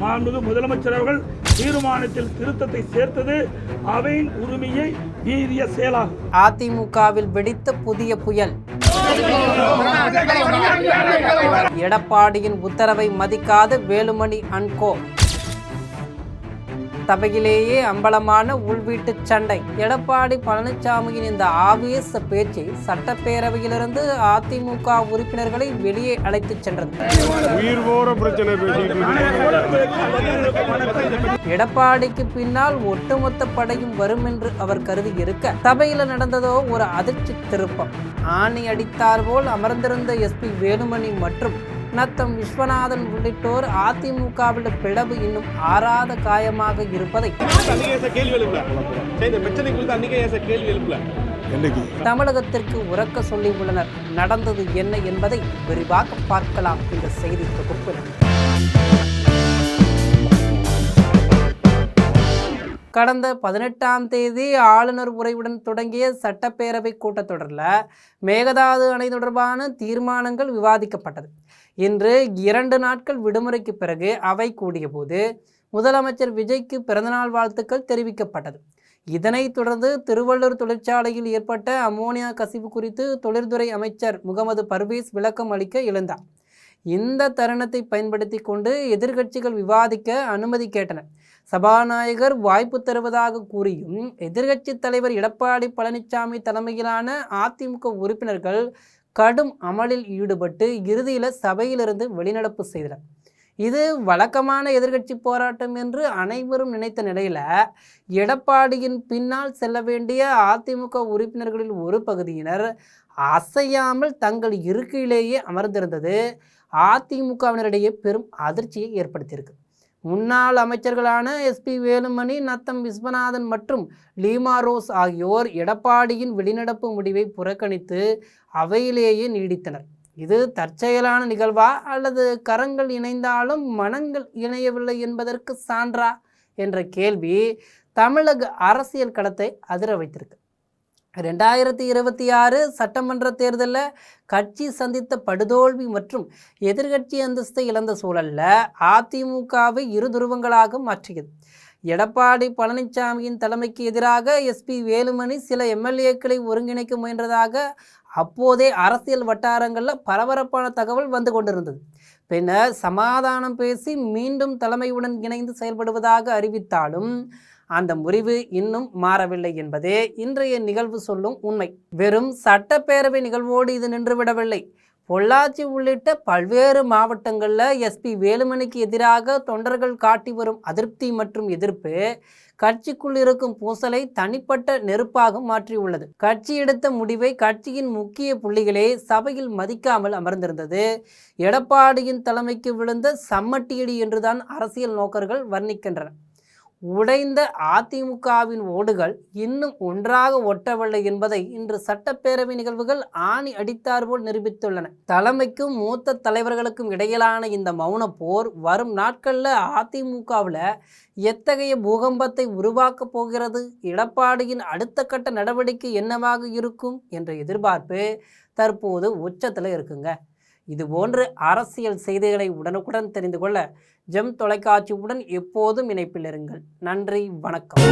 மாண்புமிகு முதலமைச்சர் அவர்கள் தீர்மானத்தில் திருத்தத்தை சேர்த்தது அவையின் உரிமையை மீறிய செயலாகும். அதிமுகவில் வெடித்த புதிய புயல். எடப்பாடியின் உத்தரவை மதிக்காத வேலுமணி அண்ட் கோ. சபையிலேயே அம்பலமான உள்வீட்டு சண்டை. எடப்பாடி பழனிசாமியின் இந்த ஆவேச பேச்சு சட்டப்பேரவையிலிருந்து அதிமுக உறுப்பினர்களை வெளியே அழைத்துச் சென்றது. எடப்பாடிக்கு பின்னால் ஒட்டுமொத்த படையும் வரும் என்று அவர் கருதி இருக்க, சபையில் நடந்ததோ ஒரு அதிர்ச்சி திருப்பம். ஆணி அடித்தார் போல் அமர்ந்திருந்த எஸ்பி வேலுமணி மற்றும் நத்தம் விஸ்வநாதன் உள்ளிட்டோர் அதிமுகவில் பிளவு இன்னும் ஆறாத காயமாக இருப்பதை தமிழகத்திற்கு உரக்க சொல்லி உள்ளனர். நடந்தது என்ன என்பதை விரிவாக பார்க்கலாம் இந்த செய்தி தொகுப்பில். கடந்த 18ஆம் தேதி ஆளுநர் உரையுடன் தொடங்கிய சட்டப்பேரவை கூட்டத்தொடரில் மேகதாது அணை தொடர்பான தீர்மானங்கள் விவாதிக்கப்பட்டது. இன்று 2 நாட்கள் விடுமுறைக்கு பிறகு அவை கூடிய போது முதலமைச்சர் விஜய்க்கு பிறந்தநாள் வாழ்த்துக்கள் தெரிவிக்கப்பட்டது. இதனைத் தொடர்ந்து திருவள்ளூர் தொழிற்சாலையில் ஏற்பட்ட அமோனியா கசிவு குறித்து தொழில்துறை அமைச்சர் முகமது பர்வேஸ் விளக்கம் அளிக்க எழுந்தார். இந்த தருணத்தை பயன்படுத்தி கொண்டு எதிர்க்கட்சிகள் விவாதிக்க அனுமதி கேட்டனர். சபாநாயகர் வாய்ப்பு தருவதாக கூறியும் எதிர்க்கட்சி தலைவர் எடப்பாடி பழனிசாமி தலைமையிலான அதிமுக உறுப்பினர்கள் கடும் அமளில் ஈடுபட்டு இறுதியில் சபையிலிருந்து வெளிநடப்பு செய்தனர். இது வழக்கமான எதிர்க்கட்சி போராட்டம் என்று அனைவரும் நினைத்த நிலையில் எடப்பாடியின் பின்னால் செல்ல வேண்டிய அதிமுக உறுப்பினர்களில் ஒரு பகுதியினர் அசையாமல் தங்கள் இருக்கையிலேயே அமர்ந்திருந்தது அதிமுகவினரிடையே பெரும் அதிர்ச்சியை ஏற்படுத்தியிருக்கு. முன்னாள் அமைச்சர்களான எஸ்பி வேலுமணி, நத்தம் விஸ்வநாதன் மற்றும் லீமா ரோஸ் ஆகியோர் எடப்பாடியின் வெளிநடப்பு முடிவை புறக்கணித்து அவையிலேயே நீடித்தனர். இது தற்செயலான நிகழ்வா அல்லது கரங்கள் இணைந்தாலும் மனங்கள் இணையவில்லை என்பதற்கு சான்றா என்ற கேள்வி தமிழக அரசியல் களத்தை அதிர வைத்திருக்கு. 2026 சட்டமன்ற தேர்தலில் கட்சி சந்தித்த படுதோல்வி மற்றும் எதிர்க்கட்சி அந்தஸ்தை இழந்த சூழலில் அதிமுகவை இரு துருவங்களாக மாற்றியது. எடப்பாடி பழனிசாமியின் தலைமைக்கு எதிராக எஸ்பி வேலுமணி சில எம்எல்ஏக்களை ஒருங்கிணைக்க முயன்றதாக அப்போதே அரசியல் வட்டாரங்களில் பரபரப்பான தகவல் வந்து கொண்டிருந்தது. பின்னர் சமாதானம் பேசி மீண்டும் தலைமையுடன் இணைந்து செயல்படுவதாக அறிவித்தாலும் அந்த முறிவு இன்னும் மாறவில்லை என்பதே இன்றைய நிகழ்வு சொல்லும் உண்மை. வெறும் சட்டப்பேரவை நிகழ்வோடு இது நின்றுவிடவில்லை. பொள்ளாச்சி உள்ளிட்ட பல்வேறு மாவட்டங்களில் எஸ்பி வேலுமணிக்கு எதிராக தொண்டர்கள் காட்டி வரும் அதிருப்தி மற்றும் எதிர்ப்பு கட்சிக்குள் இருக்கும் பூசலை தனிப்பட்ட நெருப்பாக மாற்றியுள்ளது. கட்சி எடுத்த முடிவை கட்சியின் முக்கிய புள்ளிகளே சபையில் மதிக்காமல் அமர்ந்திருந்தது எடப்பாடியின் தலைமைக்கு விழுந்த சம்மட்டியடி என்றுதான் அரசியல் நோக்கர்கள் வர்ணிக்கின்றனர். உடைந்த அதிமுகவின் ஓடுகள் இன்னும் ஒன்றாக ஒட்டவில்லை என்பதை இன்று சட்டப்பேரவை நிகழ்வுகள் ஆணி அடித்தார் போல் நிரூபித்துள்ளன. தலைமைக்கும் மூத்த தலைவர்களுக்கும் இடையிலான இந்த மௌன போர் வரும் நாட்களில் அதிமுகவில் எத்தகைய பூகம்பத்தை உருவாக்கப் போகிறது, எடப்பாடியின் அடுத்த கட்ட நடவடிக்கை என்னவாக இருக்கும் என்ற எதிர்பார்ப்பு தற்போது உச்சத்தில் இருக்குங்க. இதுபோன்று அரசியல் செய்திகளை உடனுக்குடன் தெரிந்து கொள்ள ஜெம் தொலைக்காட்சியுடன் எப்போதும் இணைப்பில் இருங்கள். நன்றி, வணக்கம்.